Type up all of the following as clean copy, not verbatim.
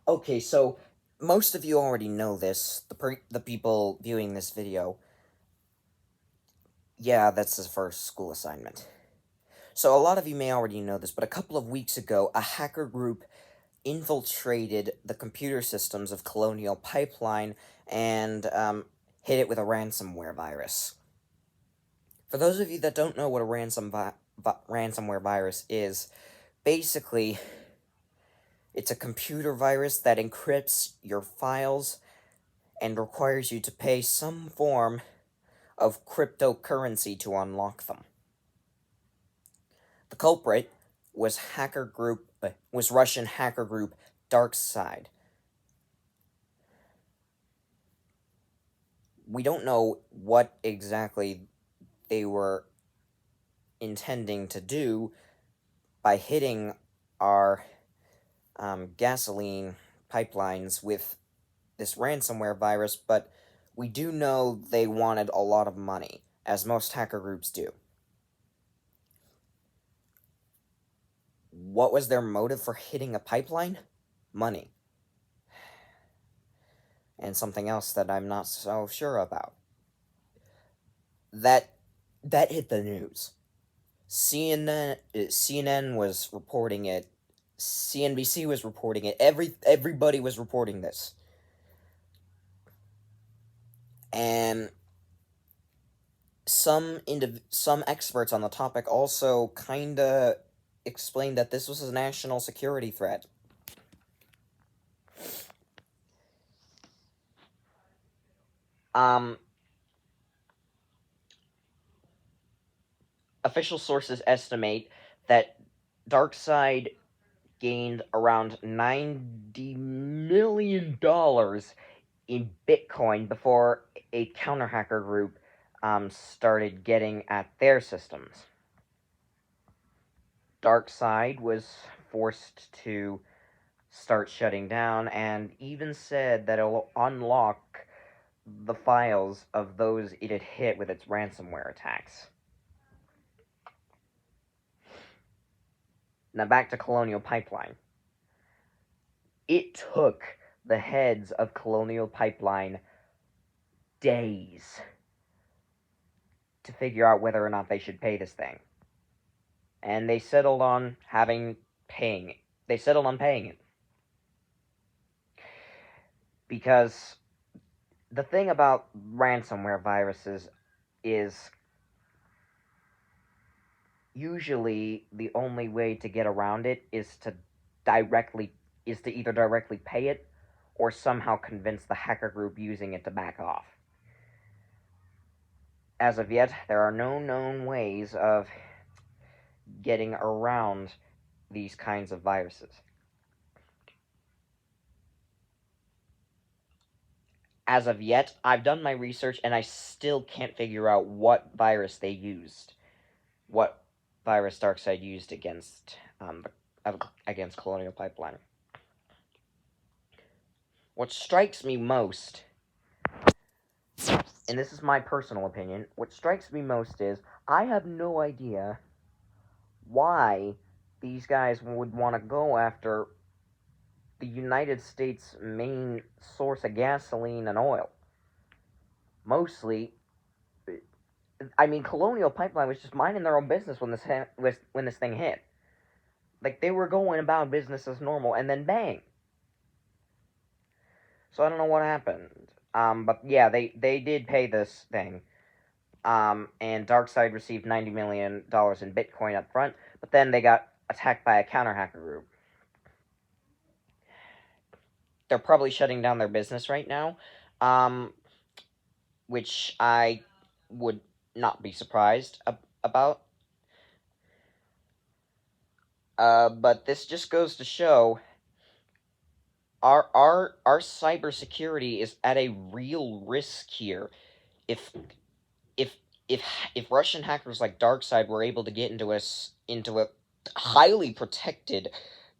Okay, so most of you already know this, the people viewing this video. Yeah, that's his first school assignment. So a lot of you may already know this, but a couple of weeks ago, a hacker group infiltrated the computer systems of Colonial Pipeline and hit it with a ransomware virus. For those of you that don't know what a ransomware virus is, basically, it's a computer virus that encrypts your files and requires you to pay some form of cryptocurrency to unlock them. The culprit was Russian hacker group Darkside. We don't know what exactly they were intending to do by hitting our gasoline pipelines with this ransomware virus, but we do know they wanted a lot of money, as most hacker groups do. What was their motive for hitting a pipeline? Money. And something else that I'm not so sure about. That hit the news. CNN was reporting it. CNBC was reporting it. Everybody was reporting this. And some experts on the topic also kinda explained that this was a national security threat. Official sources estimate that Darkside gained around $90 million in Bitcoin before a counter-hacker group started getting at their systems. Darkside was forced to start shutting down and even said that it'll unlock the files of those it had hit with its ransomware attacks. Now back to Colonial Pipeline. It took the heads of Colonial Pipeline days to figure out whether or not they should pay this thing. And they settled on paying it. Because the thing about ransomware viruses is usually the only way to get around it is to either directly pay it or somehow convince the hacker group using it to back off. As of yet, there are no known ways of getting around these kinds of viruses. As of yet, I've done my research and I still can't figure out what virus they used. What virus Darkside used against Colonial Pipeline. What strikes me most, and this is my personal opinion, what strikes me most is I have no idea why these guys would want to go after the United States' main source of gasoline and oil. Mostly, Colonial Pipeline was just minding their own business when this thing hit. Like, they were going about business as normal, and then bang. So I don't know what happened. But yeah, they did pay this thing. And Darkside received $90 million in Bitcoin up front, but then they got attacked by a counter-hacker group. They're probably shutting down their business right now, which I would not be surprised about. But this just goes to show our cybersecurity is at a real risk here. If Russian hackers like Darkside were able to get into a highly protected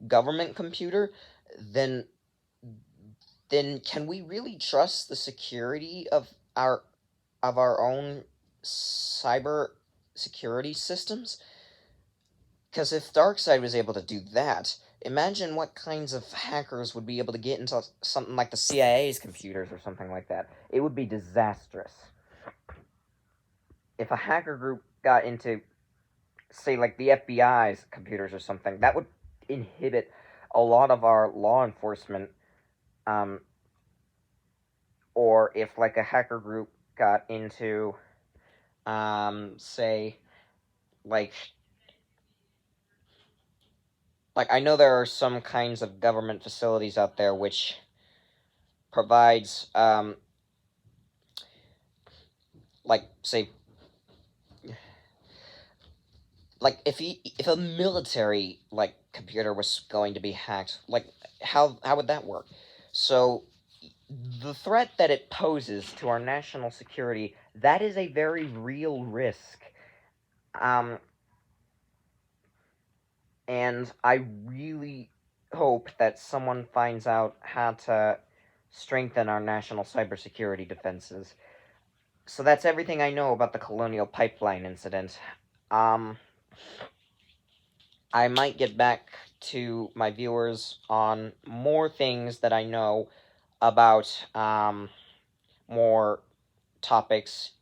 government computer, then can we really trust the security of our own cyber security systems? Because if Darkside was able to do that, Imagine what kinds of hackers would be able to get into something like the CIA's computers or something like that. It would be disastrous. If a hacker group got into, say, like the FBI's computers or something, that would inhibit a lot of our law enforcement. Um, or if, like, a hacker group got into, say, like, I know there are some kinds of government facilities out there which provides, like, say, like, if a military, like, computer was going to be hacked, like, how would that work? So the threat that it poses to our national security, that is a very real risk. Um, and I really hope that someone finds out how to strengthen our national cybersecurity defenses. So that's everything I know about the Colonial Pipeline incident. Um, I might get back to my viewers on more things that I know about, more topics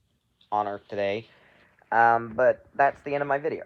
on Earth today. But that's the end of my video.